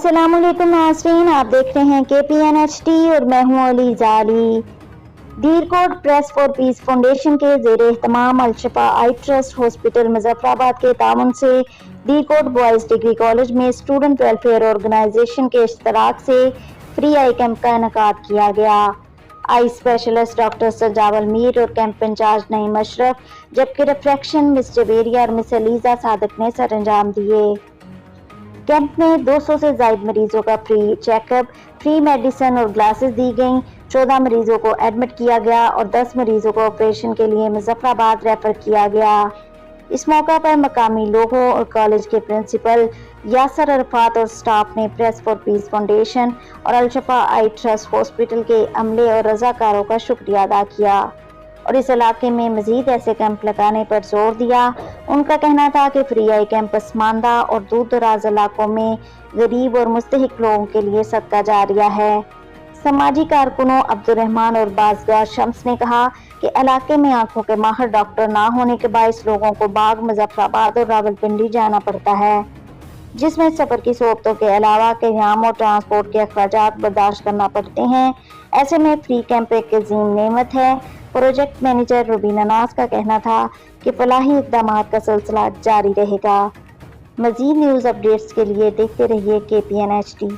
अस्सलाम वालेकुम नाज़रीन, आप देख रहे हैं KPNHD और मैं हूं अली जाली। दीरकोट प्रेस फॉर पीस फाउंडेशन के ज़ेरे एहतमाम अल-शफा आई ट्रस्ट हॉस्पिटल मुजफ्फराबाद के ताउन से दीरकोट बॉयज़ डिग्री कॉलेज में स्टूडेंट वेलफेयर ऑर्गेनाइजेशन के इश्तराक से फ्री आई कैंप का इनेकाद किया गया। आई स्पेशलिस्ट डॉक्टर सजावल मीर और कैंप इंचार्ज नईम अशरफ, जबकि रिफ्रैक्शन मिस जवेरिया और मिस अलीजा सादिक ने सर अंजाम दिए। कैंप में 200 से ज़ायद मरीजों का फ्री चेकअप, फ्री मेडिसिन और ग्लासेस दी गईं। 14 मरीजों को एडमिट किया गया और 10 मरीजों को ऑपरेशन के लिए मुजफ्फराबाद रेफर किया गया। इस मौका पर मकामी लोगों और कॉलेज के प्रिंसिपल यासर अरफात और स्टाफ ने प्रेस फॉर पीस फाउंडेशन और अल-शफा आई ट्रस्ट हॉस्पिटल के अमले और रजाकारों का शुक्रिया अदा किया और इस इलाके में मजीद ऐसे कैंप लगाने पर जोर दिया। उनका कहना था कि फ्री आई कैंप पसमानदा और दूर दराज इलाकों में गरीब और मुस्तहिक लोगों के लिए सदका जारिया है। समाजी कारकुनों अब्दुर्रहमान और बाज़गार शम्स ने कहा कि इलाके में आंखों के माहिर डॉक्टर ना होने के बायस लोगों को बाग, मुजफ्फराबाद और रावलपिंडी जाना पड़ता है, जिसमें सफर की सोबतों के अलावा क़याम और ट्रांसपोर्ट के अखराजात बर्दाश्त करना पड़ते हैं। ऐसे में फ्री कैंप एक अजीम नेमत है। प्रोजेक्ट मैनेजर रुबीना नाज का कहना था कि फलाही इक़दामात का सिलसिला जारी रहेगा। मज़ीद न्यूज़ अपडेट्स के लिए देखते रहिए KPNHD।